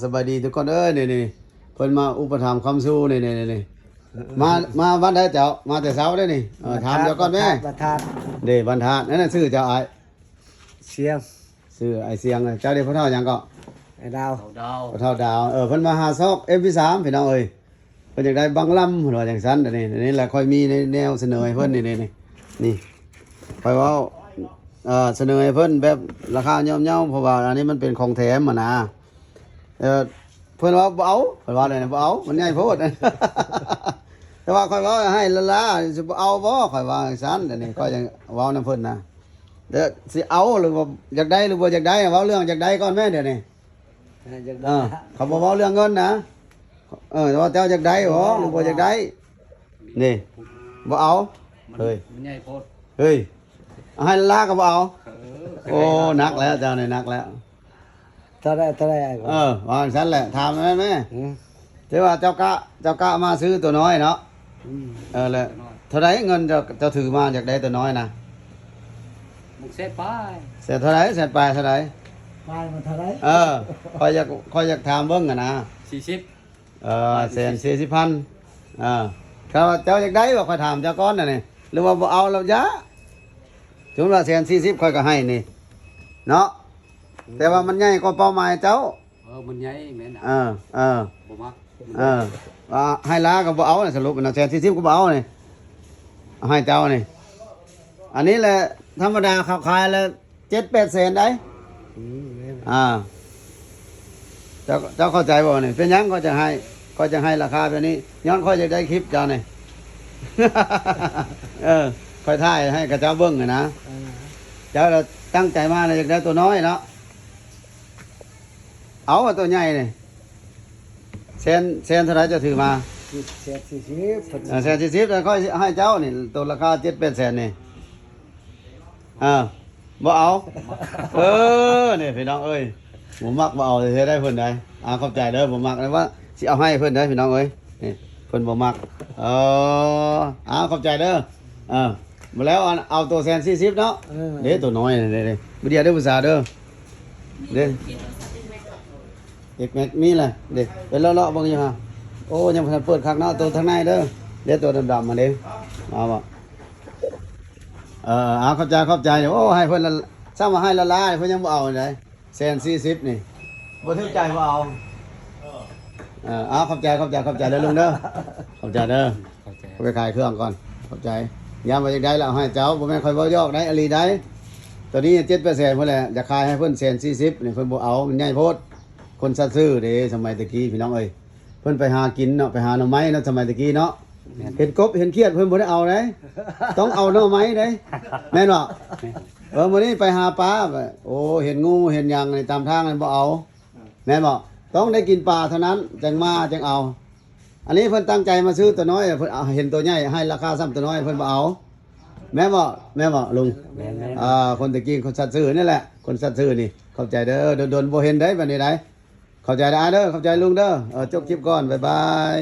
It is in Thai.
สบายดีทุกคนเอ้ยนี่เพิ่นมาอุปถัมภ์คำสู้นี่มาวันใดเจ้ามาแต่เช้าได้นี่ถามเจ้าก่อนแม่บรรทัดเด้บรรทัดนั่นน่ะชื่อเจ้าไอ้เสียงชื่อไอ้เสียงเจ้าเด้พ่อเฒ่าหยังก็ไอ้ดาวพ่อเฒ่าดาวเพิ่นมาหาซอก MP3 พี่น้องเอ้ยเพิ่นอยากได้บังลำเพิ่นว่าจังซั่นนี่แหละค่อยมีในแนวเสนอให้เพิ่นนี่ค่อยเว้าเสนอให้เพิ่นแบบราคาย่อมๆเพราะว่าอันนี้มันเป็นของแถมอะนะเพิ่นว่าบ่เอาเพิ่นว่าได้บ่เอามันใหญ่โพด แต่ว่าค่อยเว้าให้ละสิบ่เอาบ่ค่อยว่าจังซั่นเดี๋ยวนี้ก็ยังเว้านำเพิ่นนะเดี๋ยวสิเอาหรือว่าอยากได้หรือบ่อยากได้เว้าเรื่องอยากได้ก่อนแม่เดี๋ยวนี้เขาบ่เว้าเรื่องเงินนะแต่ว่าเจ้าอยากได้บ่หรือบ่อยากได้นี่บ่เอาเฮ้ยมันใหญ่โพดเฮ้ยให้ละก็บ่เอาโอ้หนักแล้วเจ้านี่หนักแล้วเท่าไรไอ้ว่าจังซั่นแหละถามแม่แต่ว่าเจ้ากะมาซื้อตัวน้อยเนาะแหละเท่าไรเงินเจ้าถือมาอยากได้ตัวน้อยนะมันเสร็จไปเสร็จเท่าไรเสร็จไปเท่าไรไปมันเท่าไรคอยอยากถามเบิ่งกันนะ40140,000ครับเจ้าอยากได้บ่ค่อยถามเจ้าก่อนน่ะนี่หรือว่าบ่เอาแล้วยะถึงว่า140ค่อยก็ให้นี่เนาะแต่ว่ามันใหญ่กว่าเป้าหมายเจ้ามันใหญ่แม่นบ่มักให้ล้าก็บ่เอาสรุปนะ140ก็บ่เอานี่ให้เจ้านี่อันนี้แหละธรรมดาเขาขายแล้ว 7-8 แสนได้เจ้าเข้าใจบ่นี่เป็นหยังก็จะให้ราคาแบบนี้ย้อนค่อยจะได้คลิปเจ้านี่ ค่อยถ่ายให้กับเจ้าเบิ่งนะเจ้าเราตั้งใจมาเลยอยากได้ตัวน้อยเนาะเอาตัวใหญ่นี่แสนเท่าไรจะถือมา140แล้วค่อยให้เจ้านี่ตัวราคา 7-8 แสนนี่บ่เอานี่พี่น้องเอ้ยผมมักบ่เอาสิได้เพิ่นได้เข้าใจเด้อผมมักเลยว่าสิเอาให้เพิ่นได้พี่น้องเอ้ยนี่เพิ่นบ่มักเข้าใจเด้อมาแล้วเอาตัว140เนาะเด้ตัวน้อยนี่เด้บ่เดียวเด้อภาษาเด้อเด้เอกแม็กมีล่ะเด้เป็นเลาะๆเบิ่งอยู่ฮะโอ้ยังบ่ทันเปิดคักเนาะตัวทางในเด้อเด้ตัวดำๆมาเด้เอาบ่เข้าใจโอ้ให้เพิ่นละซ้ำมาให้ละลายเพิ่นยังบ่เอาเลย140นี่บ่ถึงใจบ่เอาเข้าใจเด้อลุงเด้อเข้าใจเด้อไปขายเครื่องก่อนเข้าใจยามว่าจังได๋แล้วให้เจ้าบ่แม่นค่อยเว้ายอกได้อลีได้ตัวนี้ 7% เพิ่นแหละจะขายให้เพิ่น140นี่เพิ่นบ่เอามันใหญ่โพดคนซัดซื้อเด้สมัยตะกี้พี่น้องเอ้ยเพิ่นไปหากินเนาะไปหาหน่อไม้เนาะสมัยตะกี้เนาะเห็นกบเห็นเขียดเพิ่นบ่ได้เอาเด้ต้องเอาหน่อไม้เด้แม่นบ่มื้อนี้ไปหาปลาโอ้เห็นงูเห็นหยังในตามทางนั่นบ่เอาแม่นบ่ต้องได้กินปลาเท่านั้นจังเอา อันนี้เพิ่นตั้งใจมาซื้อตัวน้อยเพิ่นเห็นตัวใหญ่ให้ราคาซ้ำตัวน้อยเพิ่นบ่เอาแม่บ่ลุงคนตะกี้คนสัตว์ซื้อนี่แหละคนสัตว์ซื้อนี่เข้าใจเด้อโดนบ่เห็นได้บัดนี้ได้เข้าใจได้เด้อเข้าใจลุงเด้อจบคลิปก่อนบ๊ายบาย